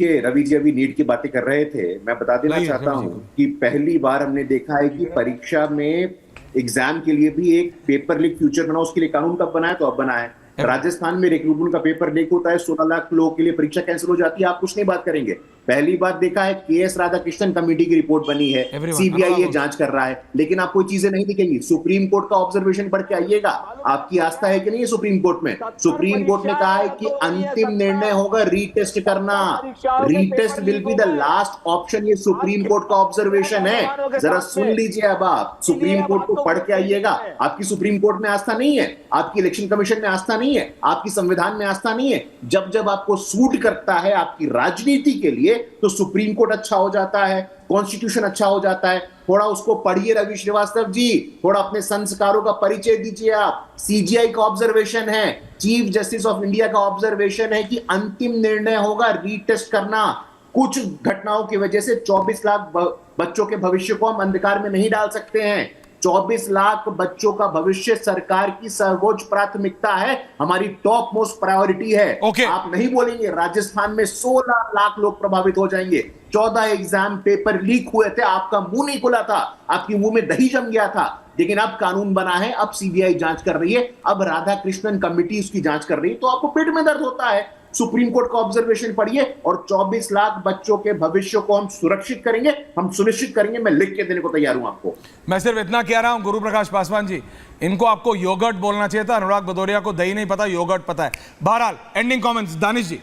देखिए रवि जी अभी नीट की बातें कर रहे थे, मैं बता देना चाहता हूं कि पहली बार हमने देखा है कि परीक्षा में एग्जाम के लिए भी एक पेपर लीक फ्यूचर बना, उसके लिए कानून कब बनाया तो अब बना है। राजस्थान में रिक्रूटमेंट का पेपर लीक होता है, 16 लाख लोगों के लिए परीक्षा कैंसिल हो जाती है, आप कुछ नहीं बात करेंगे। पहली बार देखा है केएस राधाकृष्णन कमेटी की रिपोर्ट बनी है, सीबीआई ये जांच कर रहा है, लेकिन आपको चीजें नहीं दिखेंगी। सुप्रीम कोर्ट का ऑब्जर्वेशन पढ़ के आइएगा, आपकी आस्था है कि नहीं है सुप्रीम कोर्ट में? सुप्रीम कोर्ट ने कहा है कि अंतिम निर्णय होगा रीटेस्ट करना, retest will be the last option, ये सुप्रीम कोर्ट का ऑब्जर्वेशन है। जरा सुन लीजिए, अब आप सुप्रीम कोर्ट को पढ़ के आइएगा। आपकी सुप्रीम कोर्ट में आस्था नहीं है, आपकी इलेक्शन कमीशन में आस्था नहीं है, आपकी संविधान में आस्था नहीं है। जब जब आपको सूट करता है आपकी राजनीति के लिए तो सुप्रीम कोर्ट अच्छा हो जाता है, कॉन्स्टिट्यूशन अच्छा हो जाता है। थोड़ा उसको पढ़िए रवि श्रीवास्तव जी, थोड़ा अपने संस्कारों का परिचय दीजिए आप। सीजीआई का ऑब्जर्वेशन है, चीफ जस्टिस ऑफ इंडिया का ऑब्जर्वेशन है कि अंतिम निर्णय होगा रीटेस्ट करना। कुछ घटनाओं की वजह से 24 लाख बच्चों के भविष्य को हम अंधकार में नहीं डाल सकते हैं। 24 लाख बच्चों का भविष्य सरकार की सर्वोच्च प्राथमिकता है, हमारी टॉप मोस्ट प्रायोरिटी है। आप नहीं बोलेंगे राजस्थान में 16 लाख लोग प्रभावित हो जाएंगे। 14 एग्जाम पेपर लीक हुए थे, आपका मुंह नहीं खुला था, आपकी मुंह में दही जम गया था। लेकिन अब कानून बना है, अब सीबीआई जांच कर रही है, अब राधाकृष्णन कमेटी उसकी जांच कर रही है, तो आपको पेट में दर्द होता है। सुप्रीम कोर्ट का ऑब्जर्वेशन पढ़िए और 24 लाख बच्चों के भविष्य को हम सुरक्षित करेंगे, हम सुनिश्चित करेंगे। मैं लिख के देने को तैयार हूं आपको। मैं सिर्फ इतना कह रहा हूं गुरु प्रकाश पासवान जी, इनको आपको योगर्ट बोलना चाहिए था, अनुराग भदौरिया को दही नहीं पता, योगर्ट पता है। बहरहाल एंडिंग कमेंट्स दानिश जी,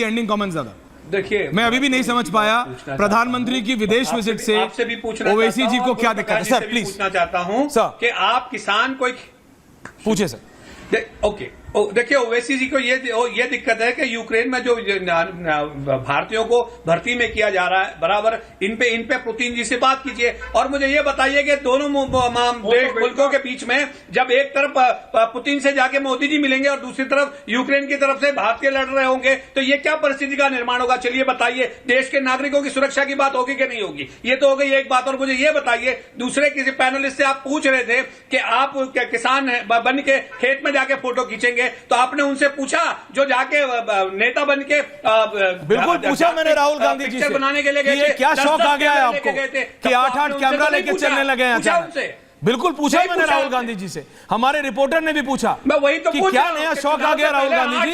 एंडिंग कमेंट्स दादा। देखिए मैं अभी भी नहीं समझ पाया प्रधानमंत्री की विदेश विजिट से आपसे भी पूछना ओवैसी जी को क्या दिक्कत है? सर प्लीज पूछना चाहता हूं कि आप किसान को पूछे सर। ओके, देखिए ओवैसी जी को ये दिक्कत है कि यूक्रेन में जो भारतीयों को भर्ती में किया जा रहा है, बराबर इन पे पुतिन जी से बात कीजिए और मुझे ये बताइए कि दोनों मुल्कों के बीच में जब एक तरफ पुतिन से जाके मोदी जी मिलेंगे और दूसरी तरफ यूक्रेन की तरफ से भारतीय लड़ रहे होंगे तो ये क्या परिस्थिति का निर्माण होगा? चलिए बताइए, देश के नागरिकों की सुरक्षा की बात होगी कि नहीं होगी? ये तो हो गई एक बात। और मुझे ये बताइए, दूसरे किसी पैनलिस्ट से आप पूछ रहे थे कि आप किसान बन के खेत में जाके फोटो खींचेंगे, तो आपने उनसे पूछा जो जाके नेता बन के बिल्कुल पूछा मैंने राहुल गांधी जी से बनाने के लिए गए थे, क्या शौक आ गया है आपको कि 8-8 कैमरा लेके चलने लगे हैं अचानक? बिल्कुल पूछा मैंने राहुल गांधी जी से, हमारे रिपोर्टर ने भी पूछा मैं वही तो कि क्या नया शौक आ गया राहुल गांधी जी?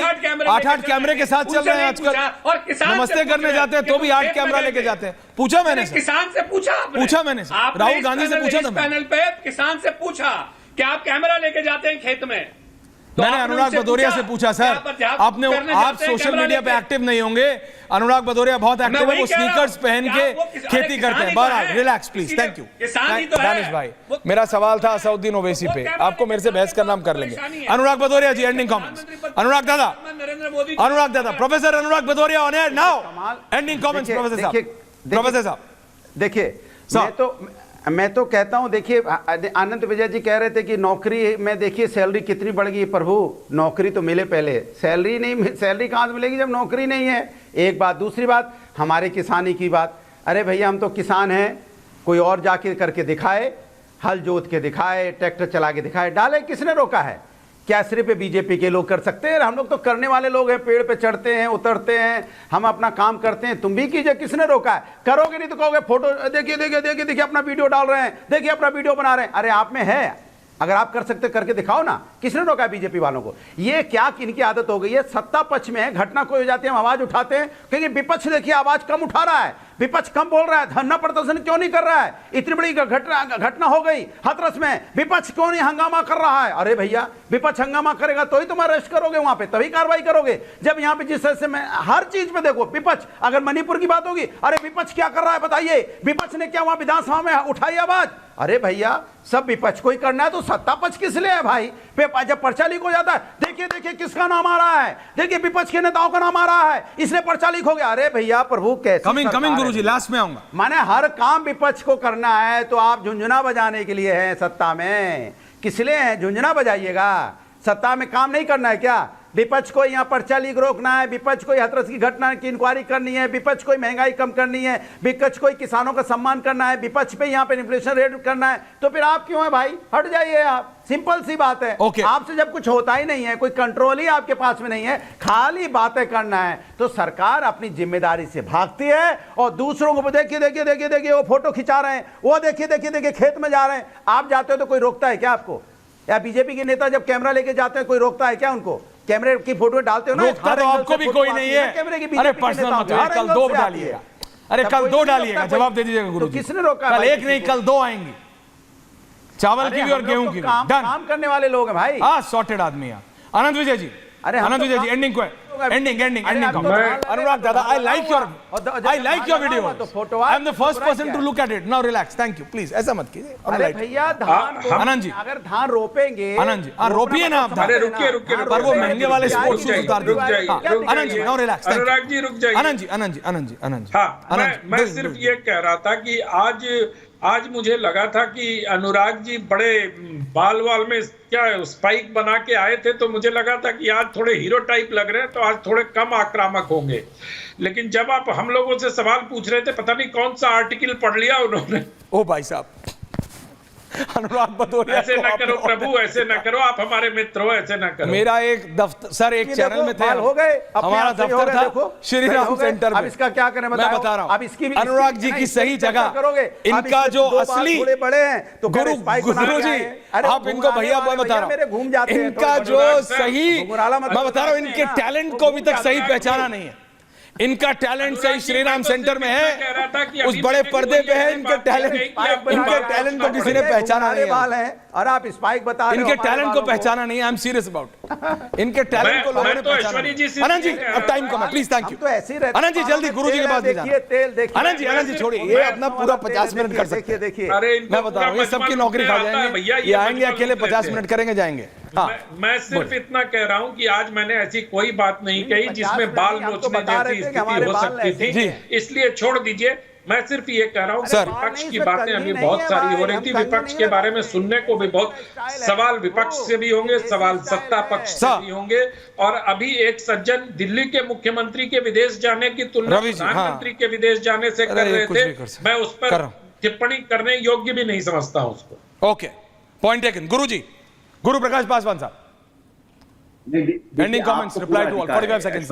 8-8 कैमरे के साथ चल रहे हैं आजकल, और नमस्ते करने जाते हैं तो भी 8 कैमरा लेके जाते हैं। पूछा मैंने किसान से पूछा मैंने राहुल गांधी से पूछा था पैनल पे, किसान से पूछा कि आप कैमरा लेके जाते हैं खेत में? तो मैंने अनुराग भदौरिया से पूछा सर, आप सोशल मीडिया पे एक्टिव नहीं होंगे, अनुराग भदौरिया बहुत एक्टिव है, वो स्नीकर्स पहन के खेती करते हैं। बहरहाल relax please, thank you Danish भाई। मेरा सवाल था असदुद्दीन ओवैसी पे, आपको मेरे से बहस करना हम कर लेंगे। अनुराग भदौरिया जी एंडिंग कमेंट्स। अनुराग दादा, professor Anurag Bhadauria on air now, ending comments professor साहब। देखिए मैं तो कहता हूं, देखिए आनंद विजय जी कह रहे थे कि नौकरी में देखिए सैलरी कितनी बढ़ गई। प्रभु नौकरी तो मिले पहले, सैलरी कहां से मिलेगी जब नौकरी नहीं है? एक बात। दूसरी बात, हमारे किसानी की बात, अरे भैया हम तो किसान हैं, कोई और जाके करके दिखाए, हल जोत के दिखाए, ट्रैक्टर चला के दिखाए, डाले, किसने रोका है? क्या सिर्फ बीजेपी के लोग कर सकते हैं? हम लोग तो करने वाले लोग हैं, पेड़ पे चढ़ते हैं, उतरते हैं, हम अपना काम करते हैं। तुम भी कीजिए, किसने रोका है? करोगे नहीं तो कहोगे फोटो देखिए अपना वीडियो डाल रहे हैं, देखिए अपना वीडियो बना रहे हैं। अरे आप में है, अगर आप कर सकते करके दिखाओ ना। किसने रोका है बीजेपी वालों को? ये क्या इनकी आदत हो गई है? सत्ता पक्ष में घटना कोई हो जाती है हम आवाज उठाते हैं, क्योंकि विपक्ष देखिए आवाज कम उठा रहा है, विपक्ष कम बोल रहा है, धरना प्रदर्शन क्यों नहीं कर रहा है? इतनी बड़ी घटना हो गई हाथरस में, विपक्ष क्यों नहीं हंगामा कर रहा है? अरे भैया विपक्ष हंगामा करेगा तो ही तुम अरेस्ट करोगे, वहां पे तभी कार्रवाई करोगे। जब यहाँ पे जिस तरह से मैं हर चीज में देखो विपक्ष, अगर मणिपुर की बात होगी, अरे विपक्ष क्या कर रहा है बताइए? विपक्ष ने क्या वहां विधानसभा में उठाई आवाज? अरे भैया सब विपक्ष को ही करना है तो सत्ता पक्ष किस लिए है भाई? जब पर्चा लीक हो जाता है, देखिए किसका नाम आ रहा है, देखिए विपक्ष के नेताओं का नाम आ रहा है, इसलिए पर्चा लीक हो गया। अरे भैया प्रभु कैसे कमिंग गुरुजी, लास्ट में आऊंगा। माने हर काम विपक्ष को करना है तो आप झुंझुना बजाने के लिए हैं सत्ता में, किस लिए हैं? झुंझुना बजाइएगा, सत्ता में काम नहीं करना है क्या? विपक्ष को यहाँ पर्चा लीक रोकना है, विपक्ष को हाथरस की घटना की इंक्वायरी करनी है, विपक्ष को महंगाई कम करनी है, विपक्ष को किसानों का सम्मान करना है, विपक्ष पे यहाँ पे इन्फ्लेशन रेट करना है, तो फिर आप क्यों है भाई? हट जाइए आप, सिंपल सी बात है। आपसे जब कुछ होता ही नहीं है, कोई कंट्रोल ही आपके पास में नहीं है, खाली बातें करना है, तो सरकार अपनी जिम्मेदारी से भागती है और दूसरों को देखिए देखिए देखिए देखिए वो फोटो खिंचा रहे हैं, वो देखिए देखिए देखिए खेत में जा रहे हैं। आप जाते हो तो कोई रोकता है क्या आपको? या बीजेपी के नेता जब कैमरा लेके जाते हैं कोई रोकता है क्या उनको? कैमरे की फोटो डालते हो ना, रोकता तो आपको भी कोई नहीं है। अरे पर्सनल मत, कल 2 डालिएगा, अरे कल 2 डालिएगा, जवाब दे दीजिएगा गुरु जी। किसने रोका? कल 1 नहीं, कल 2 आएंगी, चावल की भी और गेहूं की भी। काम करने वाले लोग हैं भाई, हाँ सॉर्टेड आदमी है। आनंद विजय जी, आनंद विजय जी, एंडिंग अनुराग दादा, I like your video. I am the first person to look at it. Now relax, thank you, please. ऐसा मत कीजिए। अरे भैया धान, आनंद जी अगर धान रोपेंगे, आनंद जी रोपिए ना आप धान, रुकिए पर वो महंगे वाले स्पोर्ट्स शूज उतार दीजिए। आनंद जी नाउ रिलैक्स, अनुराग जी रुक जाइए। आनंद जी हाँ, मैं सिर्फ ये कह रहा था कि आज मुझे लगा था कि अनुराग जी बड़े बाल में क्या स्पाइक बना के आए थे, तो मुझे लगा था कि आज थोड़े हीरो टाइप लग रहे हैं, तो आज थोड़े कम आक्रामक होंगे। लेकिन जब आप हम लोगों से सवाल पूछ रहे थे, पता नहीं कौन सा आर्टिकल पढ़ लिया उन्होंने। ओ भाई साहब, अनुराग भदौरिया, ऐसे ना करो प्रभु, ऐसे ना करो, आप हमारे मित्र हो, ऐसे ना करो। मेरा एक दफ्तर सर, एक चैनल में थे, हो गए, हमारा दफ्तर था श्री राम सेंटर में। अब इसका क्या करें मैं बता रहा हूँ, अनुराग जी की सही जगह, इनका जो असली बड़े हैं तो गुरु जी, आप इनको भैया मैं बता रहा हूँ, इनका जो सही, मैं बता रहा हूँ, इनके टैलेंट को अभी तक सही पहचाना नहीं है। इनका टैलेंट सही श्री राम सेंटर में है, उस बड़े पर्दे पे है इनके टैलेंट को किसी ने पहचाना नहीं है। और आप स्पाइक बता रहे हो, इनके टैलेंट को पहचाना नहीं है। आई एम सीरियस अबाउट इनके टैलेंट को लोगों ने पहचाना नहीं। आनंद जी अब टाइम कम है, प्लीज, थैंक यू। तो ऐसे ही रहते, आनंद जी जल्दी गुरु जी के पास देखिए, तेल देखिए। आनंद जी छोड़िए, ये अपना पूरा 50 मिनट कर सकते हैं। देखिए मैं बता रहा हूँ, ये सबकी नौकरी खा जाएंगे, ये आएंगे अकेले 50 मिनट करेंगे, जाएंगे। मैं सिर्फ इतना कह रहा हूं कि आज मैंने ऐसी कोई बात नहीं कही जिसमें बाल नोचने जैसी स्थिति हो सकती थी, इसलिए छोड़ दीजिए। मैं सिर्फ ये कह रहा हूं कि विपक्ष की बातें अभी बहुत सारी हो रही थी, विपक्ष के बारे में सुनने को भी बहुत सवाल विपक्ष से भी होंगे, सवाल सत्ता पक्ष से भी होंगे। और अभी एक सज्जन दिल्ली के मुख्यमंत्री के विदेश जाने की तुलना प्रधानमंत्री के विदेश जाने से कर रहे थे, मैं उस पर टिप्पणी करने योग्य भी नहीं समझता हूं उसको। Okay, point taken. Guru ji, Guru Prakash Paswan साहब, ending comments, reply to all, 45 seconds.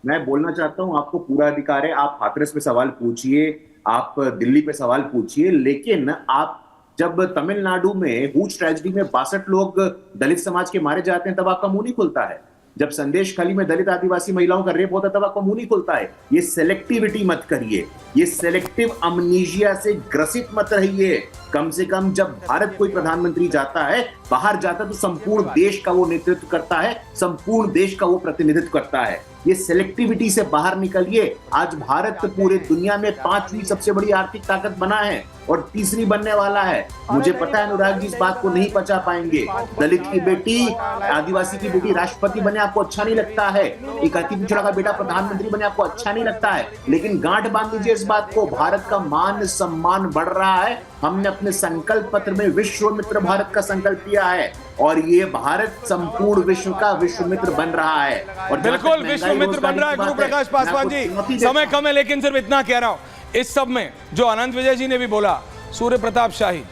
मैं बोलना चाहता हूं, आपको पूरा अधिकार है, आप हाथरस पे सवाल पूछिए, आप दिल्ली पे सवाल पूछिए, लेकिन आप जब तमिलनाडु में हूच ट्रेजेडी में 62 लोग दलित समाज के मारे जाते हैं, तब आपका मुंह नहीं खुलता है। जब संदेश खाली में दलित आदिवासी महिलाओं का रेप होता है, तब आपका मुंह नहीं खुलता है। ये सेलेक्टिविटी मत करिए, ये सेलेक्टिव अमनीशिया से ग्रसित मत रहिए। कम से कम जब भारत कोई प्रधानमंत्री जाता है, बाहर जाता है, तो संपूर्ण देश का वो नेतृत्व करता है, संपूर्ण देश का वो प्रतिनिधित्व करता है। ये सेलेक्टिविटी से बाहर निकलिए। आज भारत पूरे दुनिया में 5वीं सबसे बड़ी आर्थिक ताकत बना है और तीसरी बनने वाला है। मुझे पता है अनुराग जी इस बात को नहीं पचा पाएंगे। दलित की बेटी, आदिवासी की बेटी राष्ट्रपति बने आपको अच्छा नहीं लगता है, एक अति पिछड़ा का बेटा प्रधानमंत्री बने आपको अच्छा नहीं लगता है, लेकिन गांठ बांध लीजिए इस बात को, भारत का मान सम्मान बढ़ रहा है। हमने अपने संकल्प पत्र में विश्व मित्र भारत का संकल्प लिया है और ये भारत संपूर्ण विश्व का विश्व मित्र बन रहा है। और बिल्कुल विश्व मित्र बन रहा है। गुरु प्रकाश पासवान जी, समय कम है, लेकिन सिर्फ इतना कह रहा हूं, इस सब में जो आनंद विजय जी ने भी बोला, सूर्य प्रताप शाही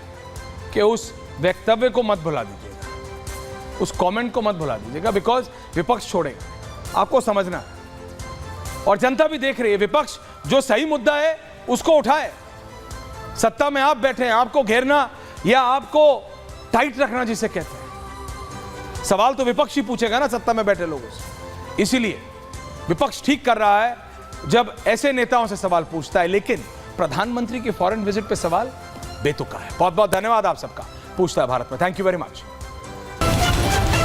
के उस वक्तव्य को मत भुला दीजिएगा, उस कमेंट को मत भुला दीजिएगा, बिकॉज विपक्ष छोड़ेगा, आपको समझना। और जनता भी देख रही है, विपक्ष जो सही मुद्दा है उसको उठाए। सत्ता में आप बैठे हैं, आपको घेरना या आपको टाइट रखना जिसे कहते हैं, सवाल तो विपक्ष ही पूछेगा ना सत्ता में बैठे लोगों से। इसीलिए विपक्ष ठीक कर रहा है जब ऐसे नेताओं से सवाल पूछता है, लेकिन प्रधानमंत्री की फॉरेन विजिट पे सवाल बेतुका है। बहुत बहुत धन्यवाद आप सबका। पूछता है भारत में। Thank you very much.